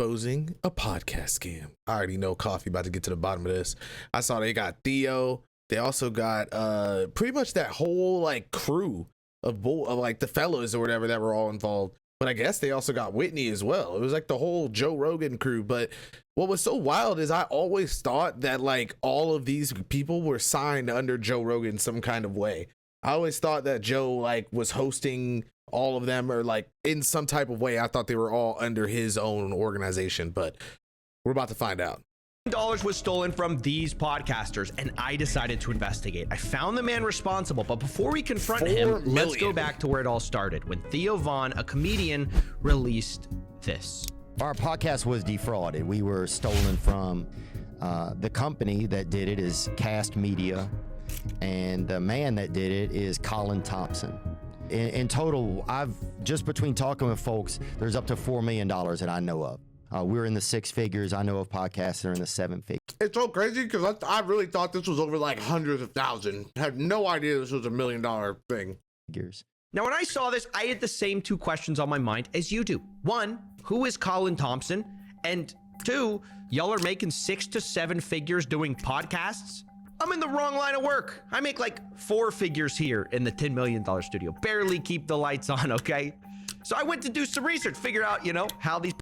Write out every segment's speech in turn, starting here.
exposing a podcast scam. I already know Coffee about to get to the bottom of this. I saw they got Theo. They also got pretty much that whole like crew of like the fellows or whatever that were all involved. But I guess they also got Whitney as well. It was like the whole Joe Rogan crew. But what was so wild is I always thought that like all of these people were signed under Joe Rogan some kind of way. I always thought that Joe like was hosting all of them or like in some type of way. I thought they were all under his own organization, but we're about to find out. $1 was stolen from these podcasters, and I decided to investigate. I found the man responsible, but before we confront him, let's go back to where it all started, when Theo Von, a comedian, released this. Our podcast was defrauded. We were stolen from. The company that did it is Cast Media, and the man that did it is Colin Thompson. In total, I've just between talking with folks, there's up to $4 million that I know of. We're in the 6 figures. I know of podcasts that are in the 7 figures. It's so crazy because I really thought this was over like hundreds of thousands. Had no idea this was $1 million thing. Now, when I saw this, I had the same 2 questions on my mind as you do. 1, who is Colin Thompson? And 2, y'all are making 6 to 7 figures doing podcasts? I'm in the wrong line of work. I make like 4 figures here in the $10 million studio. Barely keep the lights on, okay? So I went to do some research, figure out, you know, how these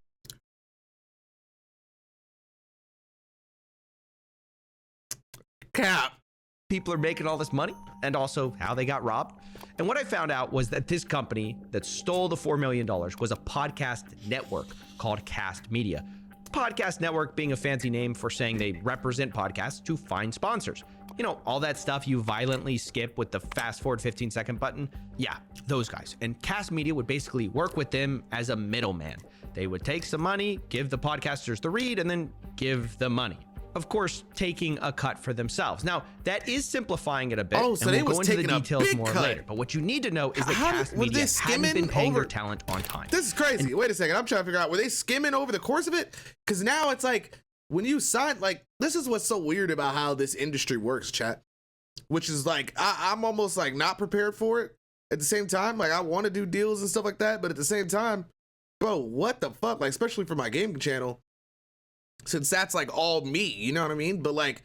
people are making all this money and also how they got robbed. And what I found out was that this company that stole the $4 million was a podcast network called Cast Media. Podcast network being a fancy name for saying they represent podcasts to find sponsors. You know, all that stuff you violently skip with the fast forward 15-second button. Yeah, those guys. And Cast Media would basically work with them as a middleman. They would take some money, give the podcasters the read, and then give the money. Of course, taking a cut for themselves. Now, that is simplifying it a bit, oh, so and they we'll go into the details more cut. later. But what you need to know is that Cast Media hadn't been paying their talent on time. This is crazy. Wait a second. I'm trying to figure out, were they skimming over the course of it? Because now it's like, when you sign, like, this is what's so weird about how this industry works, chat. Which is like, I'm almost like not prepared for it. At the same time, like, I want to do deals and stuff like that. But at the same time, bro, what the fuck? Like, especially for my gaming channel. Since that's like all me, you know what I mean? But like,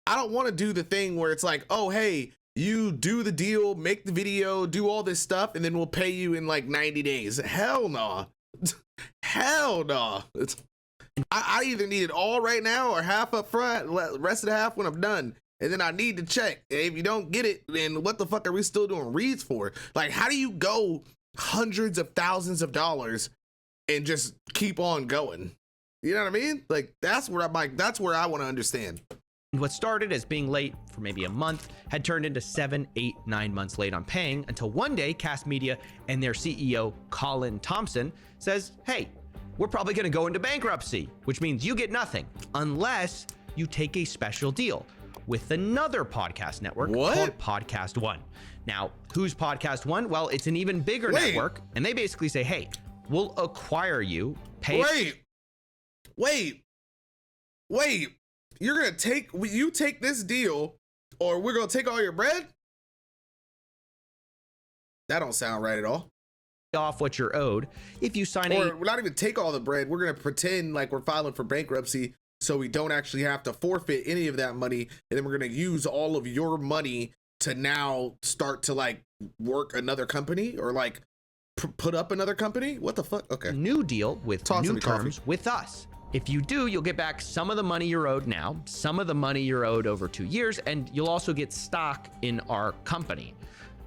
I don't want to do the thing where it's like, oh, hey, you do the deal, make the video, do all this stuff, and then we'll pay you in like 90 days. Hell no. Hell no. I either need it all right now or half up front, rest of the half when I'm done. And then I need to check. If you don't get it, then what the fuck are we still doing reads for? Like, how do you go hundreds of thousands of dollars and just keep on going? You know what I mean? Like, that's where I'm like, that's where I want to understand. What started as being late for maybe a month had turned into 7, 8, 9 months late on paying until one day Cast Media and their CEO, Colin Thompson, says, hey, we're probably going to go into bankruptcy, which means you get nothing unless you take a special deal with another podcast network called Podcast One. Now, who's Podcast One? Well, it's an even bigger network, and they basically say, hey, we'll acquire you, pay... Wait, you're gonna take this deal, or we're gonna take all your bread? That don't sound right at all. Off what you're owed if you sign or we're not even take all the bread. We're gonna pretend like we're filing for bankruptcy so we don't actually have to forfeit any of that money, and then we're gonna use all of your money to now start to like work another company or like put up another company. What the fuck? Okay, new deal with new terms with us. If you do, you'll get back some of the money you're owed now, some of the money you're owed over 2 years, and you'll also get stock in our company.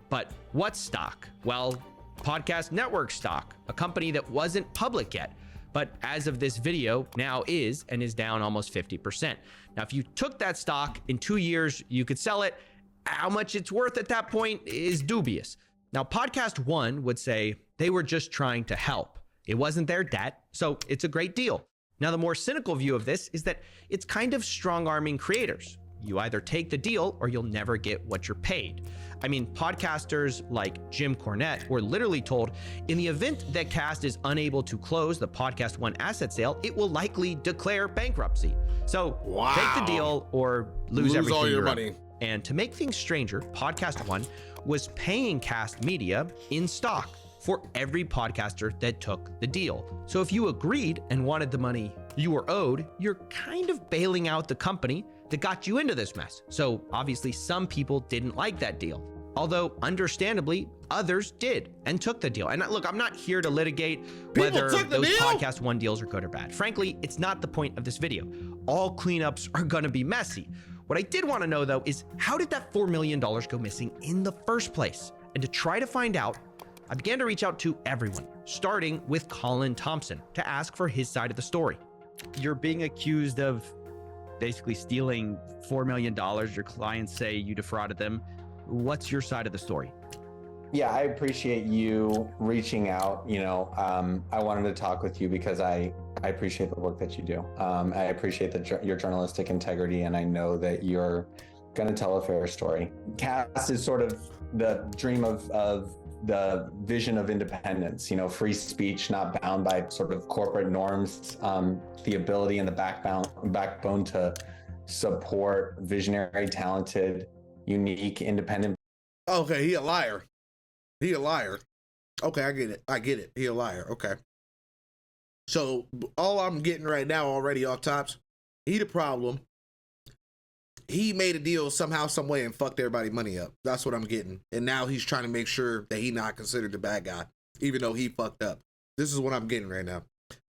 But what stock? Well, Podcast Network stock, a company that wasn't public yet, but as of this video now is, and is down almost 50%. Now, if you took that stock in 2 years, you could sell it. How much it's worth at that point is dubious. Now, Podcast One would say they were just trying to help. It wasn't their debt, so it's a great deal. Now, the more cynical view of this is that it's kind of strong-arming creators. You either take the deal or you'll never get what you're paid. I mean, podcasters like Jim Cornette were literally told, in the event that Cast is unable to close the Podcast One asset sale, it will likely declare bankruptcy. So take the deal or lose everything all your money. And to make things stranger, Podcast One was paying Cast Media in stock for every podcaster that took the deal. So if you agreed and wanted the money you were owed, you're kind of bailing out the company that got you into this mess. So obviously some people didn't like that deal. Although understandably, others did and took the deal. And look, I'm not here to litigate whether those Podcast One deals are good or bad. Frankly, it's not the point of this video. All cleanups are gonna be messy. What I did wanna know though is how did that $4 million go missing in the first place? And to try to find out, I began to reach out to everyone, starting with Colin Thompson to ask for his side of the story. You're being accused of basically stealing $4 million. Your clients say you defrauded them. What's your side of the story? Yeah, I appreciate you reaching out. I wanted to talk with you because I appreciate the work that you do. I appreciate your journalistic integrity, and I know that you're going to tell a fair story. Cast is sort of the dream of the vision of independence, free speech, not bound by sort of corporate norms, the ability and the backbone to support visionary, talented, unique, independent. Okay, he a liar. He a liar. Okay, I get it. He a liar. Okay. So all I'm getting right now already off tops, he the problem. He made a deal somehow, some way, and fucked everybody's money up. That's what I'm getting. And now he's trying to make sure that he not considered the bad guy, even though he fucked up. This is what I'm getting right now.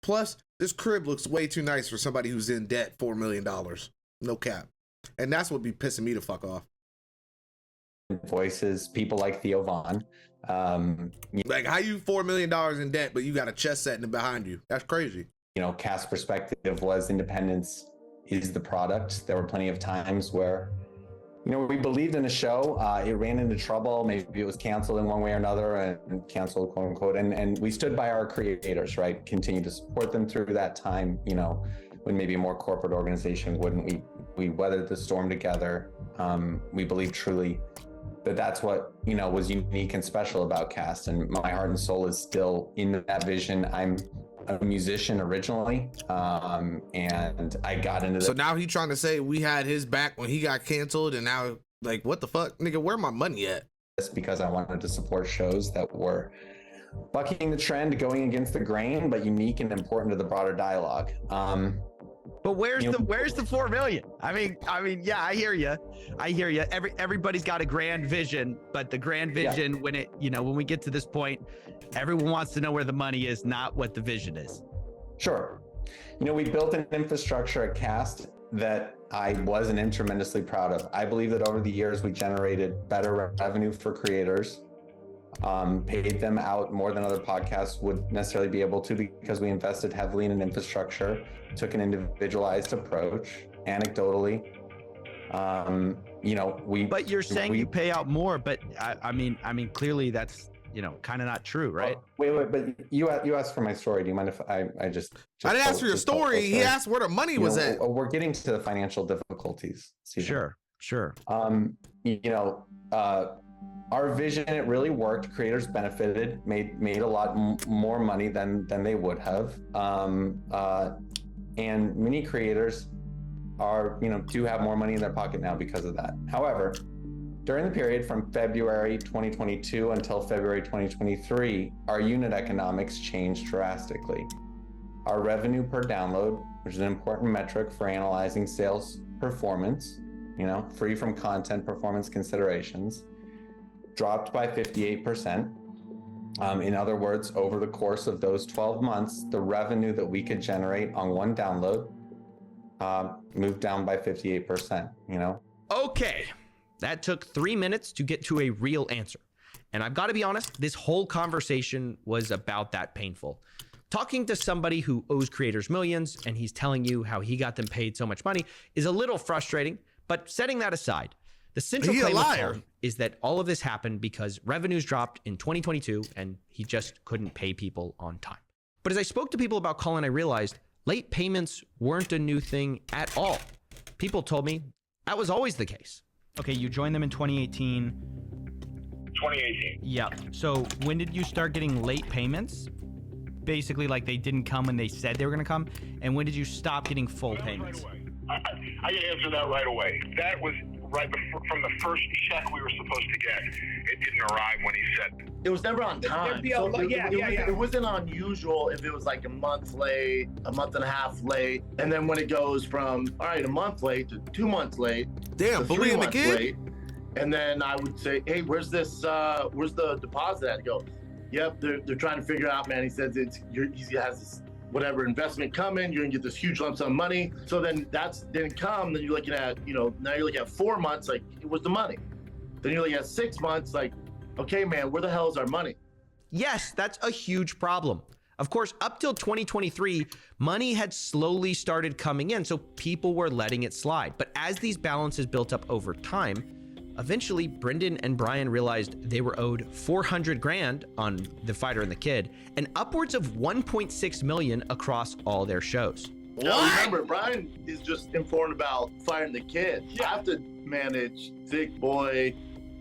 Plus, this crib looks way too nice for somebody who's in debt $4 million. No cap. And that's what be pissing me the fuck off. Voices, people like Theo Vaughn. Like, how you $4 million in debt, but you got a chess set behind you? That's crazy. Cast perspective was independence is the product. There were plenty of times where, we believed in a show. It ran into trouble. Maybe it was canceled in one way or another, and canceled, quote unquote. And we stood by our creators, right? Continued to support them through that time. When maybe a more corporate organization wouldn't. We weathered the storm together. We believe truly that that's what was unique and special about Cast, and my heart and soul is still in that vision. I'm a musician originally, and I got into So now he trying to say we had his back when he got canceled, and now, like, what the fuck, nigga? Where my money at? this because I wanted to support shows that were bucking the trend, going against the grain, but unique and important to the broader dialogue. But where's the 4 million? I mean, yeah, I hear you. Everybody's got a grand vision, but the grand vision, when we get to this point, everyone wants to know where the money is, not what the vision is. Sure. We built an infrastructure at Cast that I was and am tremendously proud of. I believe that over the years, we generated better revenue for creators, paid them out more than other podcasts would necessarily be able to, because we invested heavily in an infrastructure, took an individualized approach, anecdotally. But you're saying you pay out more, but I mean, clearly that's, kind of not true, right? Wait, but you asked for my story. Do you mind if I just I didn't ask for your story. He asked where the money was at. We're getting to the financial difficulties. Sure. Our vision, it really worked. Creators benefited, made a lot more money than they would have. And many creators do have more money in their pocket now because of that. However, during the period from February 2022 until February 2023, our unit economics changed drastically. Our revenue per download, which is an important metric for analyzing sales performance, free from content performance considerations, dropped by 58%. In other words, over the course of those 12 months, the revenue that we could generate on one download moved down by 58%, Okay. That took 3 minutes to get to a real answer. And I've got to be honest, this whole conversation was about that painful. Talking to somebody who owes creators millions and he's telling you how he got them paid so much money is a little frustrating, but setting that aside, the central claim of Colin is that all of this happened because revenues dropped in 2022 and he just couldn't pay people on time. But as I spoke to people about Colin, I realized late payments weren't a new thing at all. People told me that was always the case. Okay, you joined them in 2018. 2018. Yeah. So when did you start getting late payments? Basically, like they didn't come when they said they were going to come. And when did you stop getting full payments? Right away. I can answer that right away. That was right from the first check we were supposed to get. it didn't arrive when he said. It was never on time. It wasn't unusual if it was like a month late, a month and a half late, and then when it goes from all right, a month late to 2 months late, Damn, to 3 bullying the months kid. late, and then I would say, hey, where's the deposit at? I go, yep, they're trying to figure it out, man. He says he has this whatever investment coming, you're gonna get this huge lump sum of money. So then that's didn't come, then you're looking at, now you're looking at 4 months, like, it was the money. Then you're looking at 6 months, like, okay, man, where the hell is our money? Yes, that's a huge problem. Of course, up till 2023, money had slowly started coming in, so people were letting it slide. But as these balances built up over time, eventually Brendan and Brian realized they were owed 400 grand on The Fighter and the Kid and upwards of 1.6 million across all their shows. Now remember, Brian is just informed about firing the kid. I have to manage Thick Boy,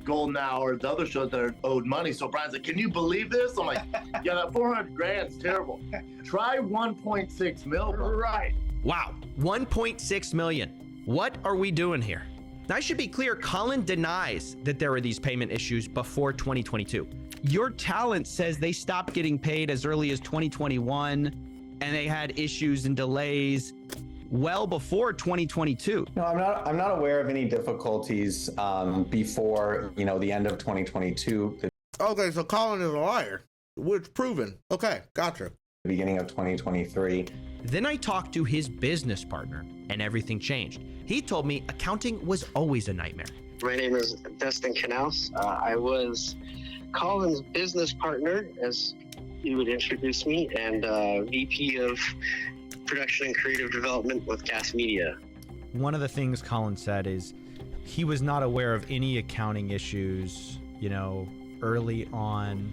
Golden Hour, the other shows that are owed money. So Brian's like, can you believe this? I'm like, yeah, that 400 grand's terrible. Try 1.6 mil, bro. Right. Wow, 1.6 million. What are we doing here? Now, I should be clear, Colin denies that there were these payment issues before 2022. Your Talent says they stopped getting paid as early as 2021, and they had issues and delays well before 2022. No, I'm not aware of any difficulties before the end of 2022. Okay, so Colin is a liar, which proven. Okay, gotcha. The beginning of 2023. Then I talked to his business partner, and everything changed. He told me accounting was always a nightmare. My name is Dustin Knaus. I was Colin's business partner, as you would introduce me, and VP of Production and Creative Development with Gas Media. One of the things Colin said is he was not aware of any accounting issues, early on.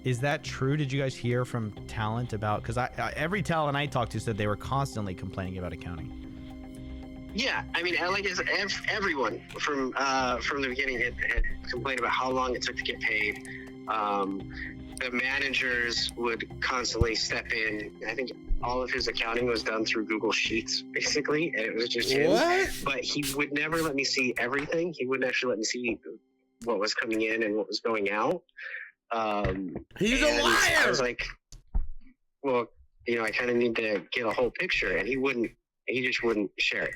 Is that true? Did you guys hear from Talent about, because every Talent I talked to said they were constantly complaining about accounting. Yeah, I mean, like everyone from the beginning had complained about how long it took to get paid. The managers would constantly step in. I think all of his accounting was done through Google Sheets, basically, and it was just him. What? But he would never let me see everything. He wouldn't actually let me see what was coming in and what was going out. He's a liar. I was like, well, I kind of need to get a whole picture, and he just wouldn't share it.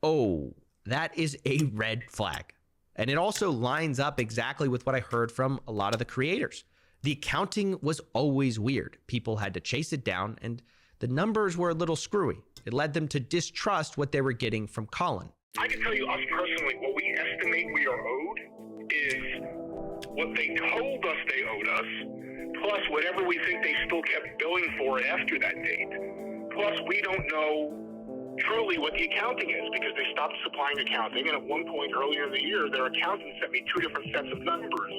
Oh, that is a red flag. And it also lines up exactly with what I heard from a lot of the creators. The accounting was always weird. People had to chase it down, and the numbers were a little screwy. It led them to distrust what they were getting from Colin. I can tell you, us personally, what we estimate we are owed is what they told us they owed us, plus whatever we think they still kept billing for after that date. Plus, we don't know truly what the accounting is because they stopped supplying accounting, and at one point earlier in the year, their accountant sent me 2 different sets of numbers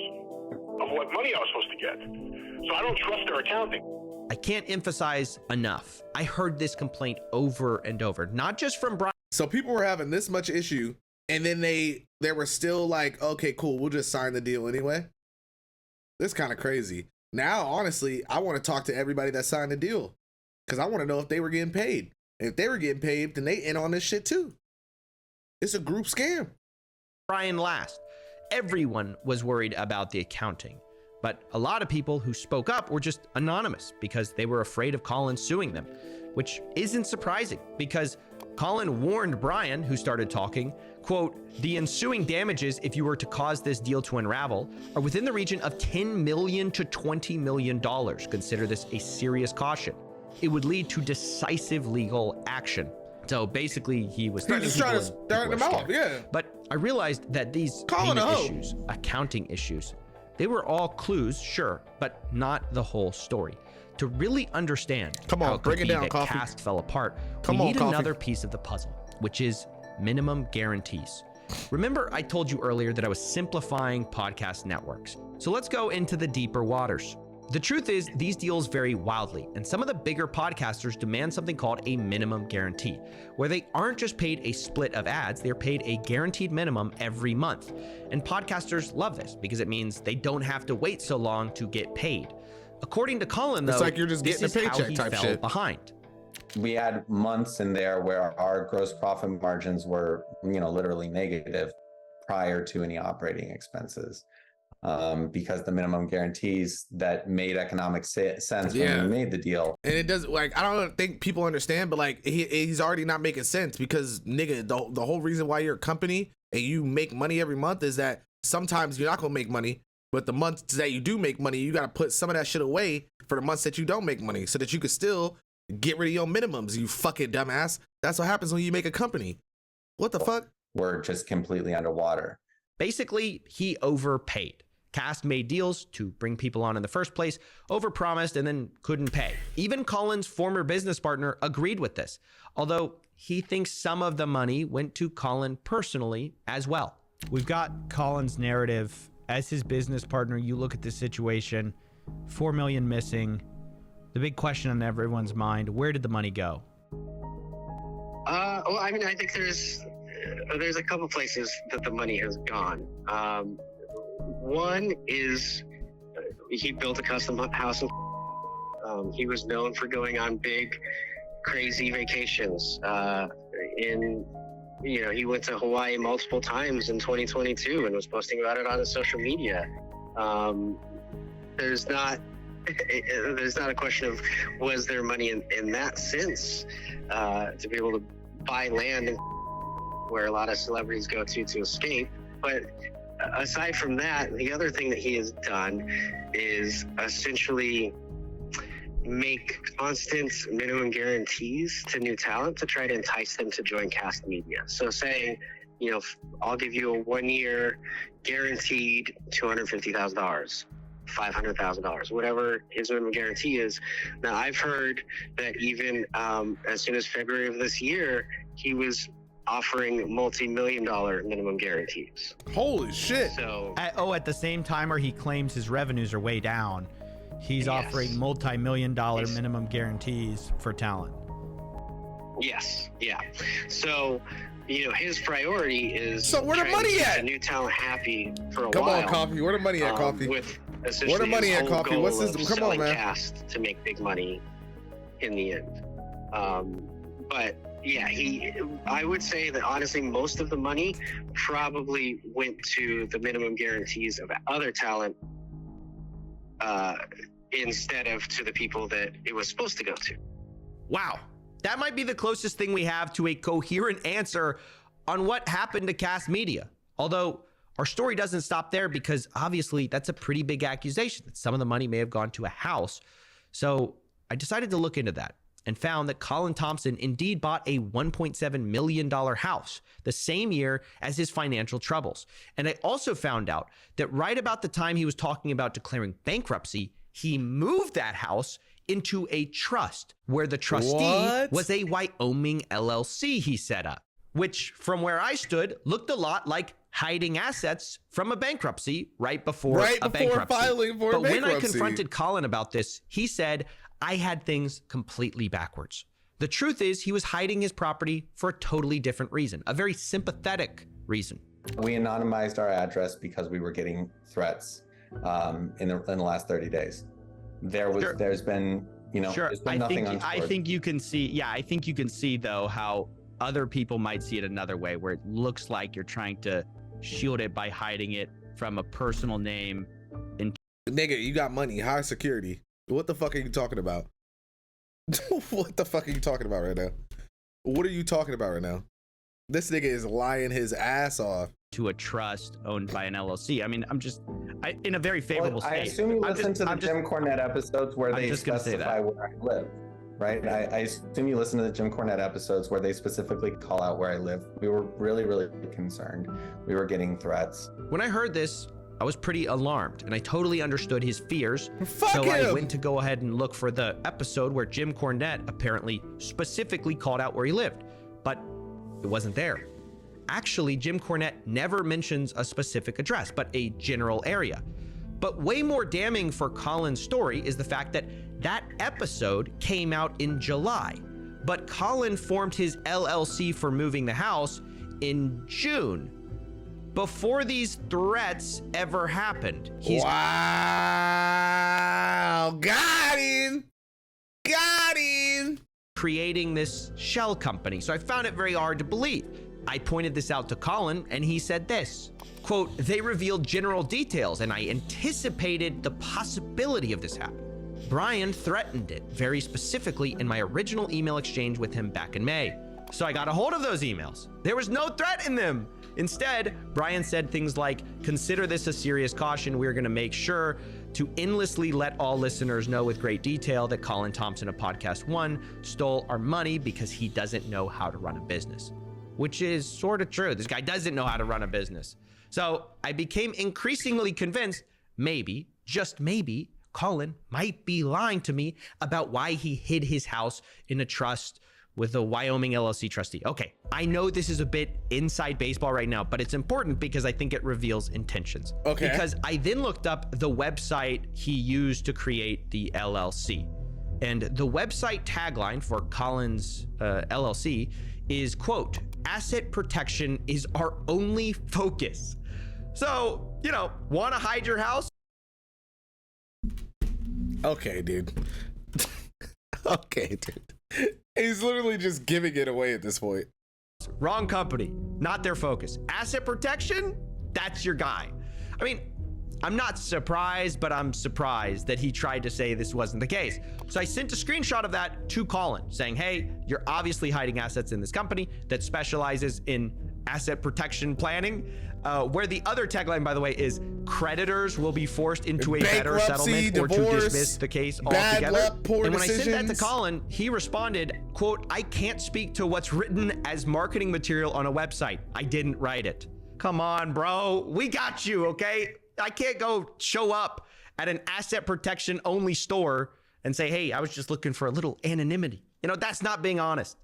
of what money I was supposed to get. So I don't trust their accounting. I can't emphasize enough. I heard this complaint over and over, not just from Brian. So people were having this much issue, and then they were still like, okay, cool, we'll just sign the deal anyway. This kind of crazy. Now, honestly, I want to talk to everybody that signed the deal because I want to know if they were getting paid. And if they were getting paid, then they in on this shit too. It's a group scam. Brian last. Everyone was worried about the accounting, but a lot of people who spoke up were just anonymous because they were afraid of Colin suing them, which isn't surprising because Colin warned Brian, who started talking, quote, the ensuing damages if you were to cause this deal to unravel are within the region of $10 million to $20 million. Consider this a serious caution. It would lead to decisive legal action. So basically, he was trying to start them off, yeah. But I realized that these Colin payment issues, accounting issues, they were all clues, sure, but not the whole story. To really understand how break it down, the Coffee. cast fell apart, Come we on, need Coffee. another piece of the puzzle, which is minimum guarantees. Remember, I told you earlier that I was simplifying podcast networks. So let's go into the deeper waters. The truth is, these deals vary wildly, and some of the bigger podcasters demand something called a minimum guarantee, where they aren't just paid a split of ads, they're paid a guaranteed minimum every month. And podcasters love this because it means they don't have to wait so long to get paid. According to Colin, though, it's like you're just this getting a is how paycheck he type fell shit. behind. We had months in there where our gross profit margins were, literally negative. prior to any operating expenses. Because the minimum guarantees that made economic sense when we made the deal. And it does, like, I don't think people understand, but like he's already not making sense because nigga, the whole reason why you're a company and you make money every month is that sometimes you're not gonna make money, but the months that you do make money, you gotta put some of that shit away for the months that you don't make money so that you can still get rid of your minimums, you fucking dumbass. That's what happens when you make a company. What the fuck? We're just completely underwater. Basically, he overpaid. Cast made deals to bring people on in the first place, overpromised, and then couldn't pay. Even Colin's former business partner agreed with this, although he thinks some of the money went to Colin personally as well. We've got Colin's narrative. As his business partner, you look at this situation, $4 million missing. The big question on everyone's mind, where did the money go? Well, I mean, I think there's a couple places that the money has gone. One is he built a custom house. He was known for going on big, crazy vacations. He went to Hawaii multiple times in 2022 and was posting about it on his social media. There's not a question of was there money in that sense to be able to buy land where a lot of celebrities go to escape, but aside from that, the other thing that he has done is essentially make constant minimum guarantees to new talent to try to entice them to join Cast Media. So saying, I'll give you a 1 year guaranteed $250,000, $500,000, whatever his minimum guarantee is. Now, I've heard that even as soon as February of this year, he was offering multi-million-dollar minimum guarantees. Holy shit. So at the same time where he claims his revenues are way down, he's offering multi-million-dollar minimum guarantees for talent. Yes, yeah. So, his priority is so where the money at? New talent happy for a while. Come on, Coffee. Where the money at, Coffee? With Where the money at, Coffee? What's this? Come on, man. Cast to make big money in the end. But yeah, I would say that honestly, most of the money probably went to the minimum guarantees of other talent instead of to the people that it was supposed to go to. Wow. That might be the closest thing we have to a coherent answer on what happened to Cast Media. Although our story doesn't stop there because obviously that's a pretty big accusation that some of the money may have gone to a house. So I decided to look into that and found that Colin Thompson indeed bought a $1.7 million house the same year as his financial troubles. And I also found out that right about the time he was talking about declaring bankruptcy, he moved that house into a trust where the trustee was a Wyoming LLC he set up, which from where I stood looked a lot like hiding assets from a bankruptcy right before a bankruptcy. Filing for but a bankruptcy. When I confronted Colin about this, he said, I had things completely backwards. The truth is he was hiding his property for a totally different reason, a very sympathetic reason. We anonymized our address because we were getting threats in the last 30 days. There's been, there's been nothing untoward. I think you can see though how other people might see it another way, where it looks like you're trying to shield it by hiding it from a personal name. Nigga, you got money, high security. What the fuck are you talking about? What the fuck are you talking about right now? What are you talking about right now? This nigga is lying his ass off. To a trust owned by an LLC. I mean, I'm in a very favorable state. I assume you listen to the Jim Cornette episodes where they specify where I live, right? I assume you listen to the Jim Cornette episodes where they specifically call out where I live. We were really, really concerned. We were getting threats. When I heard this, I was pretty alarmed, and I totally understood his fears. Fuck him. I went to go ahead and look for the episode where Jim Cornette apparently specifically called out where he lived, but it wasn't there. Actually, Jim Cornette never mentions a specific address, but a general area. But way more damning for Colin's story is the fact that that episode came out in July, but Colin formed his LLC for moving the house in June, before these threats ever happened. Wow, got him. Creating this shell company. So I found it very hard to believe. I pointed this out to Colin, and he said this, quote, "They revealed general details, and I anticipated the possibility of this happening. Brian threatened it very specifically in my original email exchange with him back in May. So I got a hold of those emails. There was no threat in them. Instead, Brian said things like, consider this a serious caution. We're going to make sure to endlessly let all listeners know with great detail that Colin Thompson of Podcast One stole our money because he doesn't know how to run a business," which is sort of true. This guy doesn't know how to run a business. So I became increasingly convinced, maybe, just maybe, Colin might be lying to me about why he hid his house in a trust with a Wyoming LLC trustee. Okay, I know this is a bit inside baseball right now, but it's important because I think it reveals intentions. Okay. Because I then looked up the website he used to create the LLC. And the website tagline for Colin's LLC is, quote, "Asset protection is our only focus." So, want to hide your house? Okay, dude. Okay, dude. He's literally just giving it away at this point. Wrong company, not their focus. Asset protection, that's your guy. I mean, I'm not surprised, but I'm surprised that he tried to say this wasn't the case. So I sent a screenshot of that to Colin saying, hey, you're obviously hiding assets in this company that specializes in asset protection planning, where the other tagline, by the way, is creditors will be forced into a better settlement divorce, or to dismiss the case bad altogether. luck, poor and when decisions. I sent that to Colin, he responded, quote, "I can't speak to what's written as marketing material on a website. I didn't write it." Come on, bro. We got you, okay? I can't go show up at an asset protection only store and say, hey, I was just looking for a little anonymity. That's not being honest.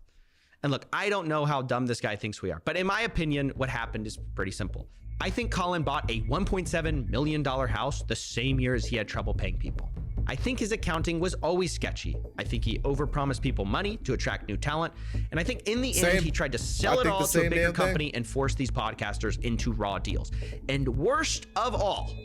And look, I don't know how dumb this guy thinks we are, but in my opinion, what happened is pretty simple. I think Colin bought a $1.7 million house the same year as he had trouble paying people. I think his accounting was always sketchy. I think he overpromised people money to attract new talent. And I think in the end, he tried to sell it all to a bigger company and force these podcasters into raw deals. And worst of all,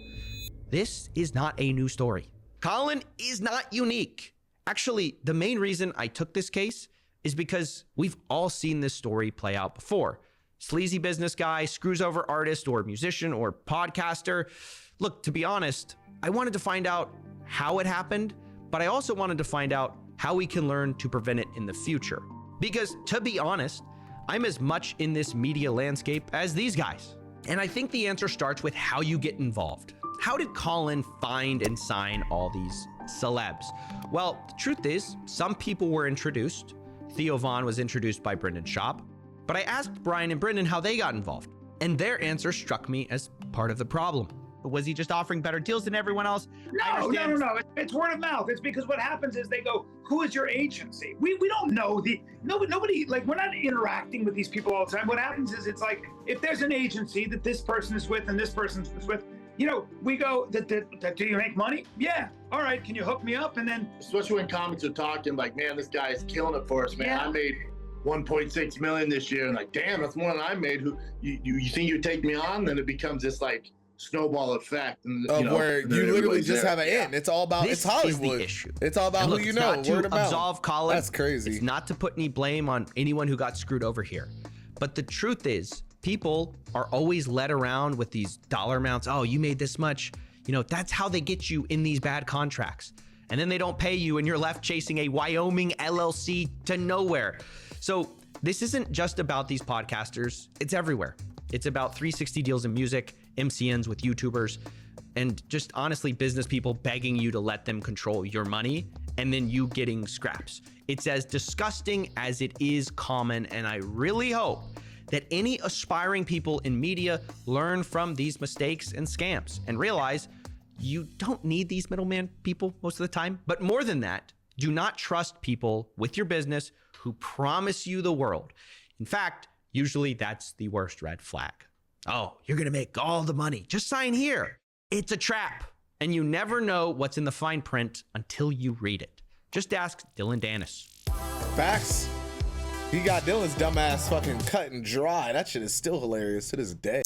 this is not a new story. Colin is not unique. Actually, the main reason I took this case is because we've all seen this story play out before. Sleazy business guy screws over artist or musician or podcaster. Look, to be honest, I wanted to find out how it happened, but I also wanted to find out how we can learn to prevent it in the future. Because to be honest, I'm as much in this media landscape as these guys. And I think the answer starts with how you get involved. How did Colin find and sign all these celebs? Well, the truth is, some people were introduced. Theo Von was introduced by Brendan Schaub. But I asked Brian and Brendan how they got involved, and their answer struck me as part of the problem. Was he just offering better deals than everyone else? No. It's word of mouth. It's because what happens is they go, who is your agency? We don't know. Nobody, like, we're not interacting with these people all the time. What happens is it's like, if there's an agency that this person is with and this person is with, we go, do you make money? Yeah. All right. Can you hook me up? And then, especially when comics are talking like, man, this guy's killing it for us, man. Yeah. I made 1.6 million this year, and like, damn, that's more than I made. Who you think you take me on? Then it becomes this like snowball effect, and where you literally just have an end. It's all about it's Hollywood. The issue. It's all about look, who you know. It's not to absolve Colin. That's crazy. It's not to put any blame on anyone who got screwed over here. But the truth is, people are always led around with these dollar amounts. Oh, you made this much. That's how they get you in these bad contracts. And then they don't pay you, and you're left chasing a Wyoming LLC to nowhere. So this isn't just about these podcasters. It's everywhere. It's about 360 deals in music, MCNs with YouTubers, and just honestly business people begging you to let them control your money and then you getting scraps. It's as disgusting as it is common, and I really hope that any aspiring people in media learn from these mistakes and scams and realize you don't need these middleman people most of the time. But more than that, do not trust people with your business who promise you the world. In fact, usually that's the worst red flag. Oh, you're gonna make all the money. Just sign here. It's a trap. And you never know what's in the fine print until you read it. Just ask Dylan Dennis. Facts. He got Dylan's dumbass fucking cut and dry. That shit is still hilarious to this day.